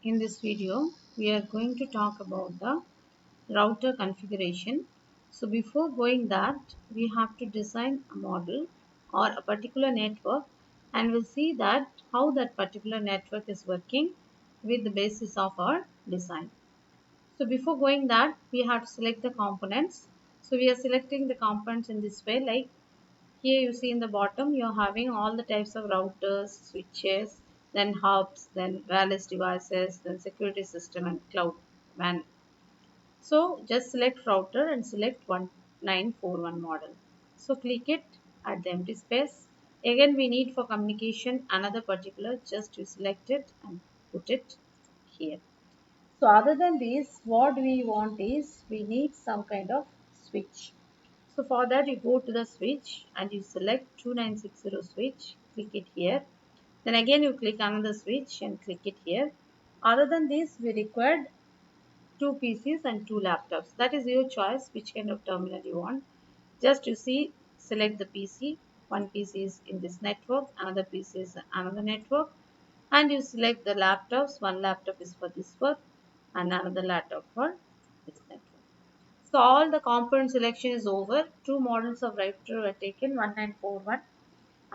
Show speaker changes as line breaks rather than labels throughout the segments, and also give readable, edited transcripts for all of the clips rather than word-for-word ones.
In this video, we are going to talk about the router configuration. So before going that, we have to design a model or a particular network, and we'll see that how that particular network is working with the basis of our design. So before going that, we have to select the components. So we are selecting the components in this way, like here you see in the bottom, you're having all the types of routers, switches, then hubs, then wireless devices, then security system and cloud WAN. So just select router and select 1941 model. So click it at the empty space. Again, we need for communication another particular, just you select it and put it here. So other than this, what we want is we need some kind of switch. So for that you go to the switch and you select 2960 switch, click it here. Then again you click another switch and click it here. Other than this, we required two PCs and two laptops. That is your choice which kind of terminal you want. Just you see, select the PC. One PC is in this network, another PC is another network, and you select the laptops. One laptop is for this work and another laptop for this network. So all the component selection is over. Two models of router were taken, 1941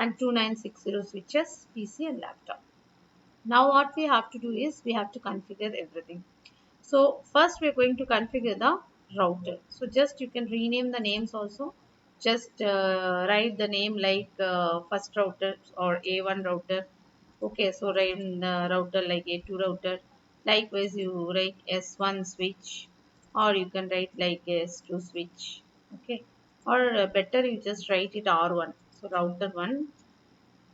and 2960 switches, PC and laptop. Now what we have to do is we have to configure everything. So first we are going to configure the router. So just you can rename the names also. Just write the name like first router or A1 router. Okay, so write router like A2 router. Likewise, you write S1 switch, or you can write like S2 switch. Okay, or better you just write it R1. So router 1,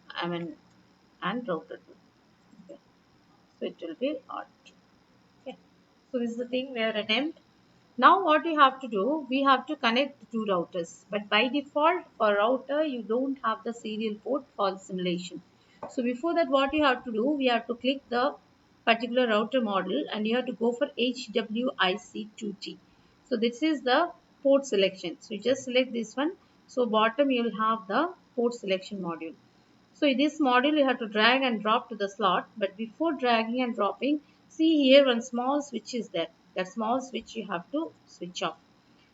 I mean, and router 2. Okay, so it will be R2. Okay, so this is the thing we are attempt. Now what we have to do, we have to connect the two routers. But by default for router, you don't have the serial port for the simulation. So before that, what you have to do, we have to click the particular router model and you have to go for HWIC2T. So this is the port selection. So you just select this one. So bottom you will have the port selection module. So in this module you have to drag and drop to the slot, but before dragging and dropping, see here one small switch is there. That small switch you have to switch off.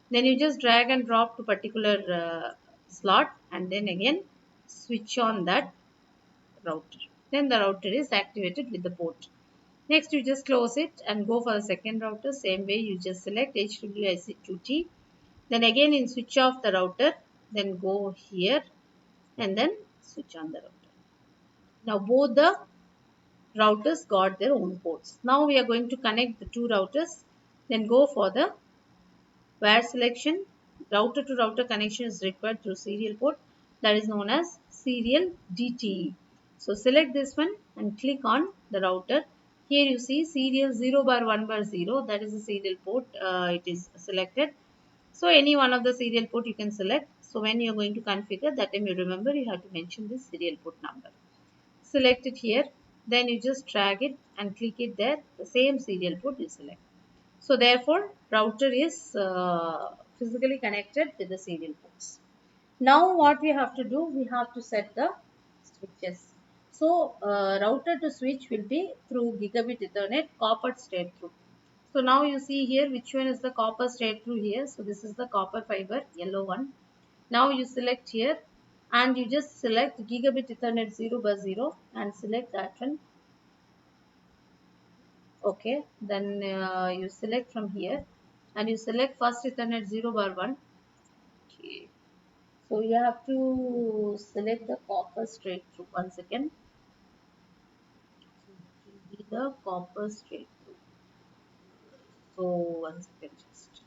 Then you just drag and drop to particular slot and then again switch on that router. Then the router is activated with the port. Next you just close it and go for the second router. Same way you just select HWIC2T. Then again in switch off the router, then go here and then switch on the router. Now both the routers got their own ports. Now we are going to connect the two routers. Then go for the wire selection. Router to router connection is required through serial port, that is known as serial DTE. So select this one and click on the router. Here you see serial 0 bar 1 bar 0, that is the serial port, it is selected. So any one of the serial port you can select. So when you are going to configure, that time you remember you have to mention this serial port number. Select it here, then you just drag it and click it there, the same serial port you select. So therefore router is physically connected with the serial ports. Now what we have to do, we have to set the switches. So router to switch will be through gigabit ethernet copper straight through. So now you see here which one is the copper straight through here. So this is the copper fiber, yellow one. Now you select here and you just select gigabit ethernet 0 by 0 and select that one. Okay, then you select from here and you select first ethernet 0 bar 1. Okay, so you have to select the copper straight through. Once again, it will be the copper straight through. So once again, just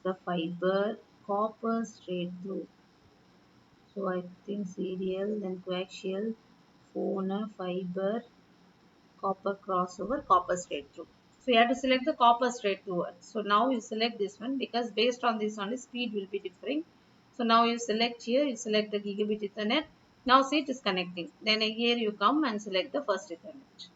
the fiber copper straight through. So I think serial, then coaxial, phone, fiber, copper crossover, copper straight through. So you have to select the copper straight through one. So now you select this one because based on this only speed will be differing. So now you select here, you select the gigabit ethernet. Now see it is connecting. Then here you come and select the first ethernet.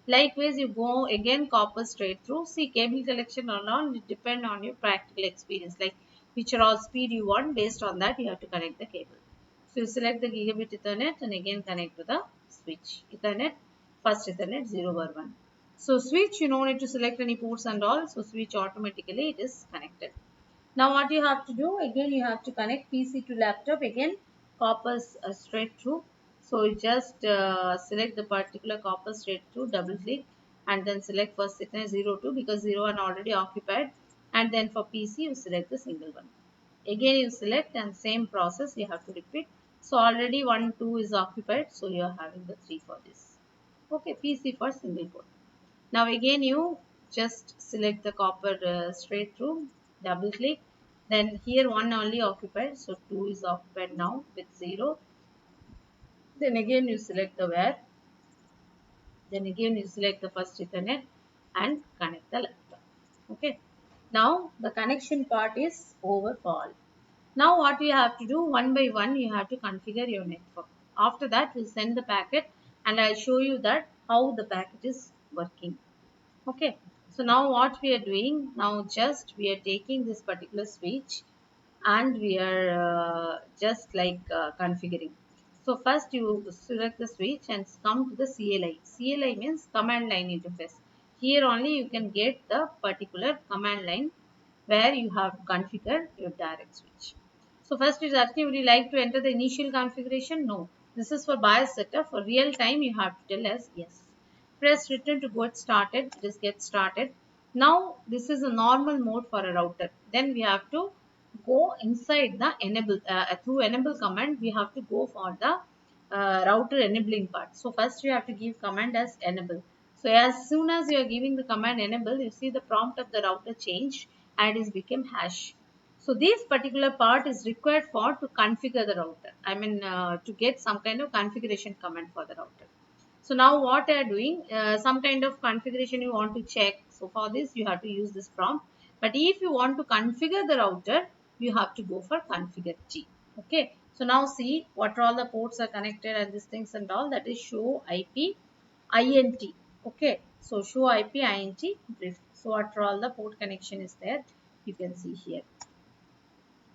Likewise, you go again copper straight through. See cable collection or not, it depend on your practical experience. Like which are all speed you want, based on that you have to connect the cable. So you select the gigabit ethernet and again connect to the switch. Ethernet, first ethernet 0 bar 1. So switch, you don't need to select any ports and all. So switch automatically it is connected. Now what you have to do, again you have to connect PC to laptop, again copper straight through. So you just select the particular copper straight through, double click and then select first signal 02 because 01 already occupied, and then for PC you select the single one. Again you select and same process you have to repeat. So already 1, 2 is occupied, so you are having the 3 for this. Okay, PC for single port. Now again you just select the copper straight through, double click, then here one only occupied, so 2 is occupied now with 0. Then again you select the where, then again you select the first Ethernet and connect the laptop. Okay. Now the connection part is over for all. Now what you have to do, one by one you have to configure your network. After that we'll send the packet and I'll show you that how the packet is working. Okay, so now what we are doing, now just we are taking this particular switch and we are just like configuring. So first you select the switch and come to the CLI. CLI means command line interface. Here only you can get the particular command line where you have to configure your direct switch. So first is asking, would you like to enter the initial configuration? No. This is for BIOS setup. For real time you have to tell us yes. Press return to get started. Just get started. Now this is a normal mode for a router. Then we have to go inside the enable through enable command. We have to go for the router enabling part. So first you have to give command as enable. So as soon as you are giving the command enable, you see the prompt of the router change and is become hash. So this particular part is required for to configure the router. I mean to get some kind of configuration command for the router. So now what I are doing, some kind of configuration you want to check. So for this you have to use this prompt. But if you want to configure the router, you have to go for configure T. Okay. So now see what all the ports are connected and these things and all, that is show IP INT. Okay. So show IP INT brief. So what all the port connection is there, you can see here.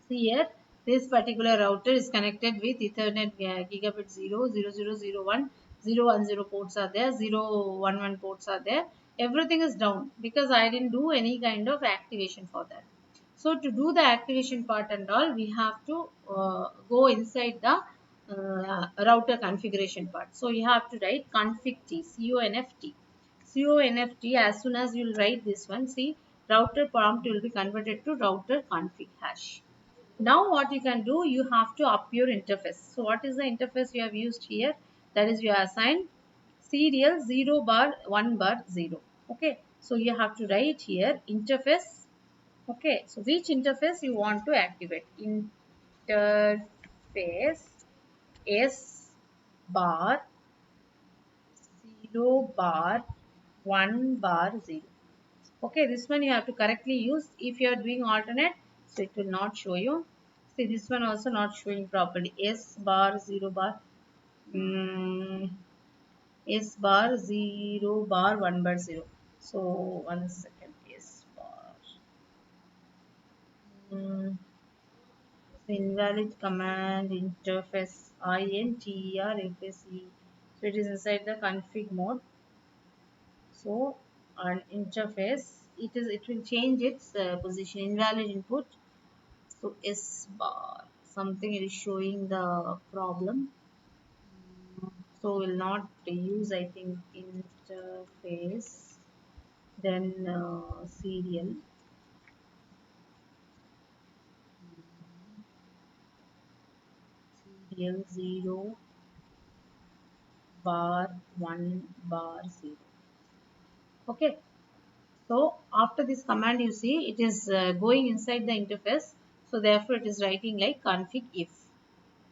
See here, this particular router is connected with Ethernet gigabit 0, 0001, 010 ports are there, 011 ports are there. Everything is down because I didn't do any kind of activation for that. So to do the activation part and all, we have to go inside the router configuration part. So you have to write config t, CONFT. CONFT, as soon as you will write this one, see router prompt will be converted to router config hash. Now what you can do, you have to up your interface. So what is the interface you have used here? That is you assign serial 0 bar 1 bar 0. Okay. So you have to write here interface. Okay. So which interface you want to activate? Interface S bar 0 bar 1 bar 0. Okay, this one you have to correctly use. If you are doing alternate, so it will not show you. See, this one also not showing properly. S bar 0 bar S bar 0 bar 1 bar 0. So 1 second. S bar mm, invalid command interface INTERFACE. So it is inside the config mode. So on interface, it will change its position. Invalid input. So S bar something is showing the problem. So will not use, I think, interface, then serial 0 bar 1 bar 0. Okay. So after this command, you see it is going inside the interface. So therefore it is writing like config if.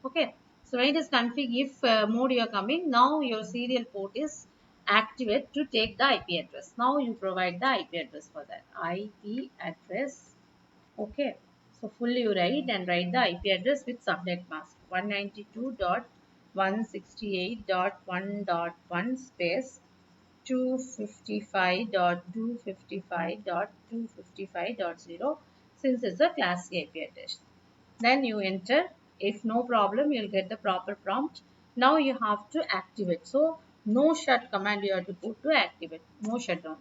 Okay. So when it is config if mode you are coming, now your serial port is activate to take the IP address. Now you provide the IP address for that. IP address. Okay. So fully you write and write the IP address with subnet mask 192.168.1.1 space 255.255.255.0 since it's a class C IP address. Then you enter. If no problem, you'll get the proper prompt. Now you have to activate. So no shut command you have to put to activate, no shutdown.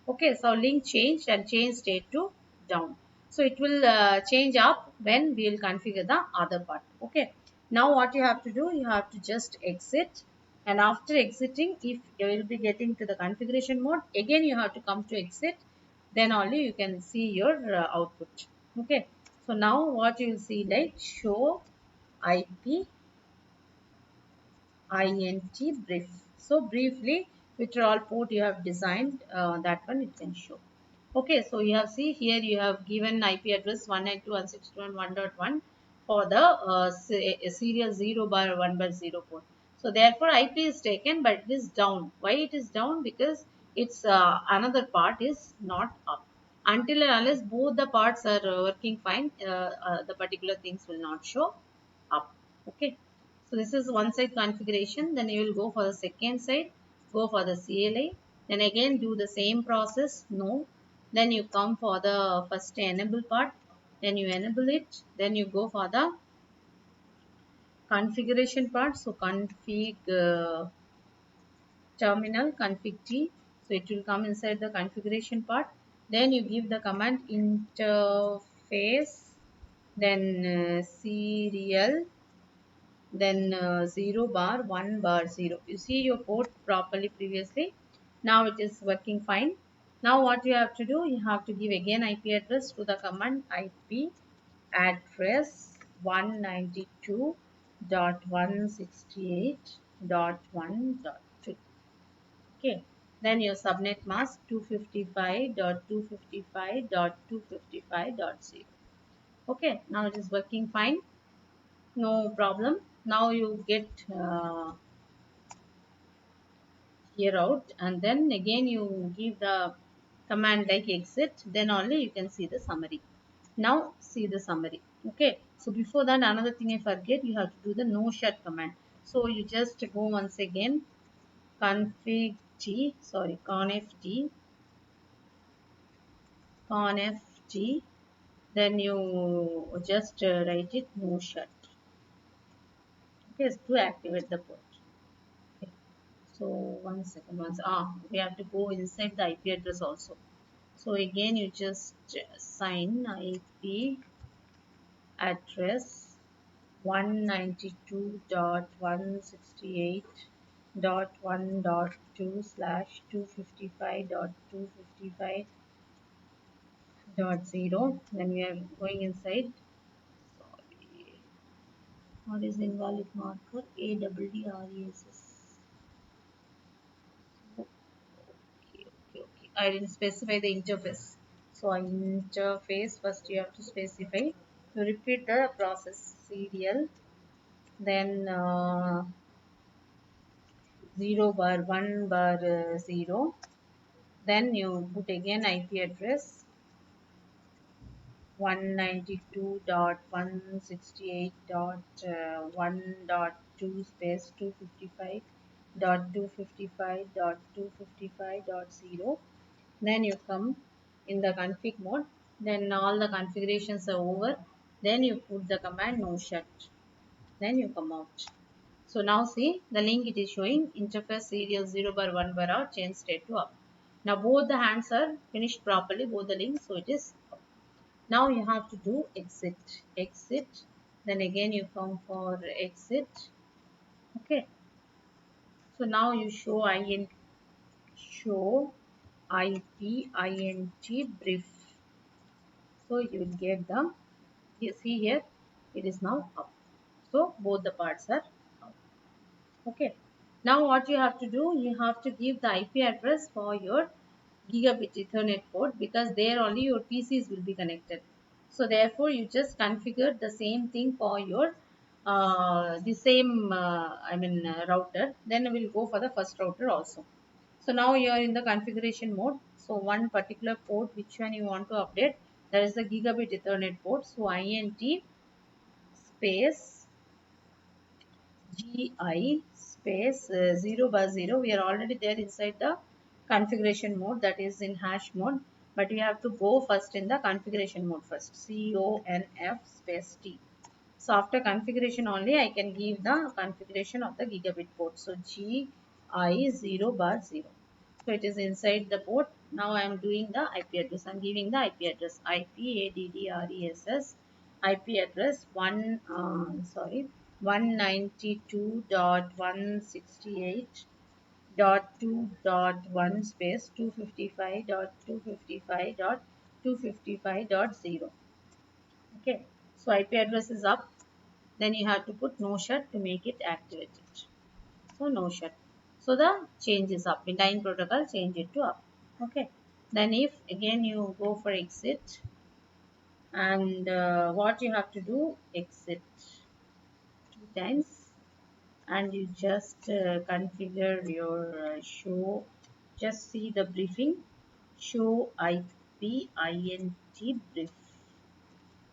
Okay, so link changed and change state to down. So it will change up when we will configure the other part. Okay, now what you have to do, you have to just exit, and after exiting, if you will be getting to the configuration mode, again you have to come to exit, then only you can see your output. Okay, so now what you will see, like show IP int brief. So briefly, which are all port you have designed, that one it can show. Okay, so you have see here you have given IP address 192.168.1.1 for the serial 0 bar 1 bar 0 port. So therefore IP is taken, but it is down. Why it is down? Because it's another part is not up. Until and unless both the parts are working fine, the particular things will not show up. Okay, so this is one side configuration. Then you will go for the second side, go for the CLI, then again do the same process. No, then you come for the first enable part, then you enable it, then you go for the configuration part. So config terminal config t, so it will come inside the configuration part. Then you give the command interface, then serial, then 0 bar 1 bar 0. You see your port properly previously. Now it is working fine. Now what you have to do, you have to give again IP address to the command IP address 192.168.1.2. Okay, then your subnet mask 255.255.255.0. Okay, now it is working fine, no problem. Now you get here out, and then again you give the command like exit, then only you can see the summary. Now see the summary. Okay, so before that, another thing I forget, you have to do the no shut command. So you just go once again, config t, sorry, conf t, conf t, then you just write it no shut. Okay, to activate the port. Okay. So one second, we have to go inside the IP address also. So again, you just sign IP address 192.168.1.2 slash 255.255.0. Then we are going inside. Sorry, what is invalid marker? ADDRESS. Okay, okay, okay. I didn't specify the interface. So interface first you have to specify. You repeat the process serial, then 0 bar 1 bar 0. Then you put again IP address 192.168.1.2 space 255.255.255.0. Then you come in the config mode, then all the configurations are over, then you put the command no shut, then you come out. So now see the link, it is showing interface serial 0 bar 1 bar out, change state to up. Now both the hands are finished properly, both the links, so it is up. Now you have to do exit, then again you come for exit. Okay, so now you show show IP int brief. So you will get the, you see here, it is now up. So both the parts are up. Okay. Now what you have to do, you have to give the IP address for your gigabit Ethernet port, because there only your PCs will be connected. So therefore you just configure the same thing for your the same router. Then we'll go for the first router also. So now you are in the configuration mode. So one particular port which one you want to update, that is the gigabit Ethernet port. So int space GI space 0 bar 0. We are already there inside the configuration mode, that is in hash mode, but we have to go first in the configuration mode first. CONF space T. So after configuration only I can give the configuration of the gigabit port. So GI I 0 bar 0. So it is inside the port. Now I am doing the IP address. I am giving the IP address IPADDRESS IP address 192.168.2.1 space 255.255.255.0. Okay, so IP address is up. Then you have to put no shut to make it activated. So no shut. So the change is up. In Line protocol, change it to up. Okay. Then if again you go for exit, and what you have to do, exit 2 times, and you just configure your show. Just see the briefing. Show IP INT brief.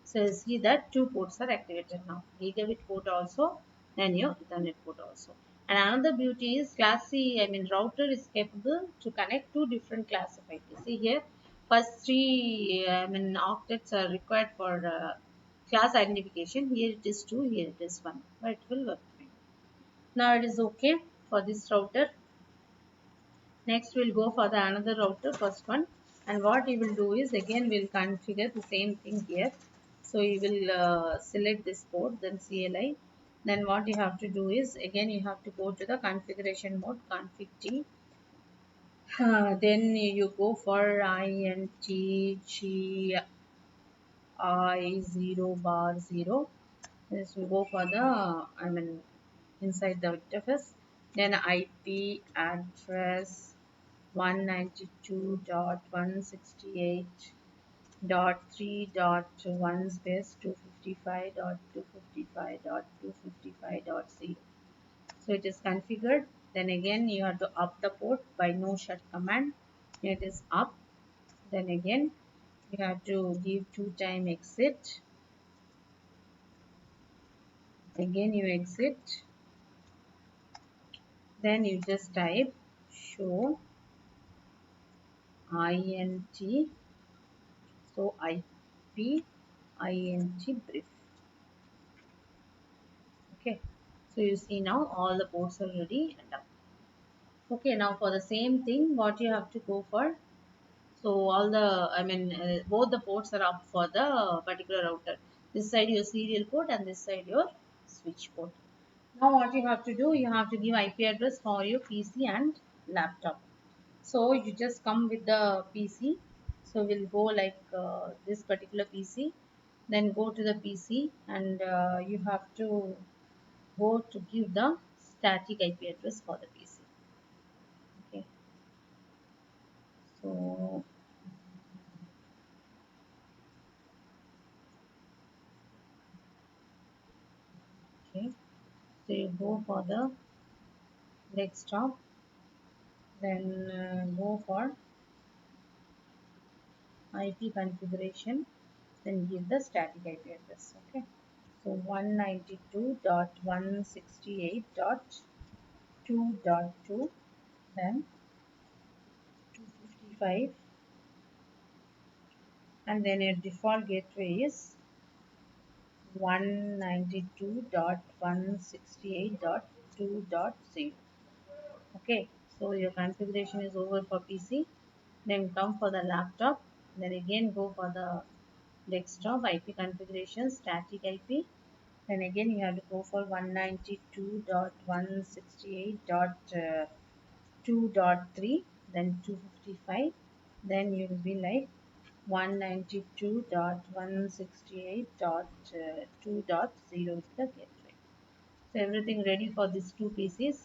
So you see that two ports are activated now. Gigabit port also and your Ethernet port also. And another beauty is class C, router is capable to connect two different class of IP. See here, first three octets are required for class identification. Here it is 2, here it is 1. But it will work fine. Now it is okay for this router. Next we'll go for the another router, first one, and what you will do is again we'll configure the same thing here. So you will select this port, then CLI. Then what you have to do is again you have to go to the configuration mode, config T. Then you go for INTGI 0 bar 0. This will go for the inside the interface. Then IP address 192.168.3.1 space 255.255.255.0. So it is configured. Then again you have to up the port by no shut command. It is up. Then again you have to give 2-time exit. Again you exit. Then you just type show int, so IP int brief. Okay, so you see now all the ports are ready and up. Okay, now for the same thing, what you have to go for, so all the both the ports are up for the particular router. This side your serial port and this side your switch port. Now what you have to do, you have to give IP address for your PC and laptop. So you just come with the PC. So we'll go like this particular PC, then go to the PC, and you have to go to give the static IP address for the PC. Okay, so okay, so you go for the desktop, then go for IP configuration, then give the static IP address. Okay, so 192.168.2.2, then 255, and then your default gateway is 192.168.2.0. Okay, so your configuration is over for PC. Then come for the laptop. Then again go for the desktop IP configuration, static IP. Then again you have to go for 192.168.2.3, then 255. Then you will be like 192.168.2.0 is the gateway. So everything ready for these two PCs.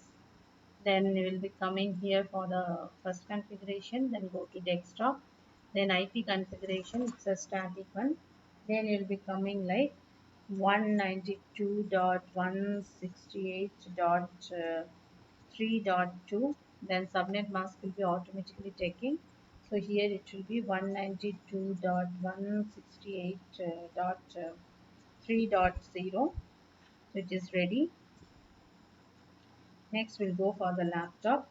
Then we will be coming here for the first configuration, then go to desktop, then IP configuration, it's a static one. Then you will be coming like 192.168.3.2, then subnet mask will be automatically taking. So here it will be 192.168.3.0, which is ready. Next we'll go for the laptop.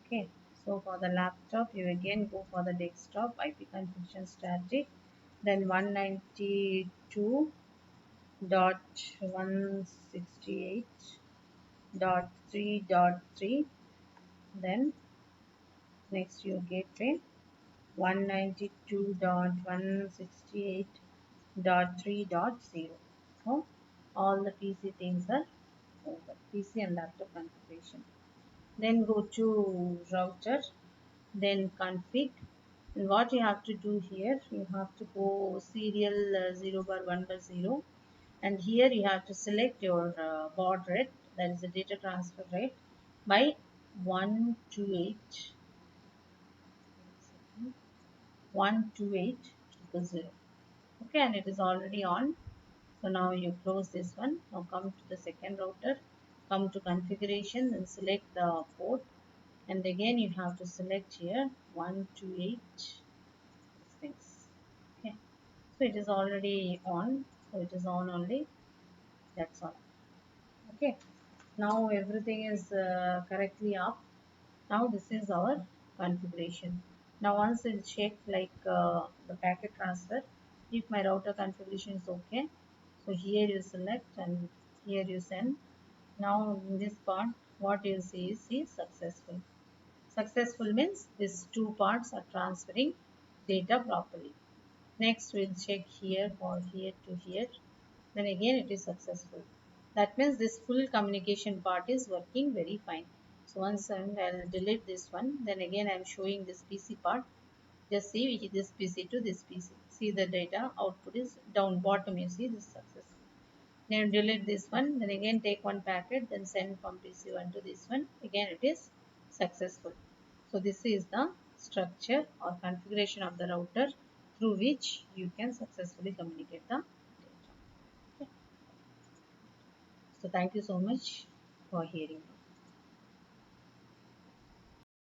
Okay, so for the laptop you again go for the desktop, IP configuration static, then 192.168.3.2, dot 3.3, then next your gateway 192.168.3.0. So all the PC things are over. PC and laptop configuration. Then go to router, then config. And what you have to do here, you have to go serial 0 bar 1 bar 0, and here you have to select your baud rate, that is the data transfer rate, by 128 128.000. Okay, and it is already on. So now you close this one. Now come to the second router, come to configuration and select the port, and again you have to select here 128 things. Okay, so it is already on, so it is on only, that's all. Okay, now everything is correctly up. Now this is our configuration. Now once it's checked like the packet transfer, if my router configuration is okay, so here you select and here you send. Now in this part what you see is successful. Successful means these two parts are transferring data properly. Next we'll check here or here to here, then again it is successful. That means this full communication part is working very fine. So once I'll delete this one, then again I'm showing this PC part. Just see this PC to this PC. See the data output is down bottom, you see this successful. Then delete this one, then again take one packet, then send from PC1 to this one, again it is successful. So this is the structure or configuration of the router through which you can successfully communicate the data. Okay. So thank you so much for hearing.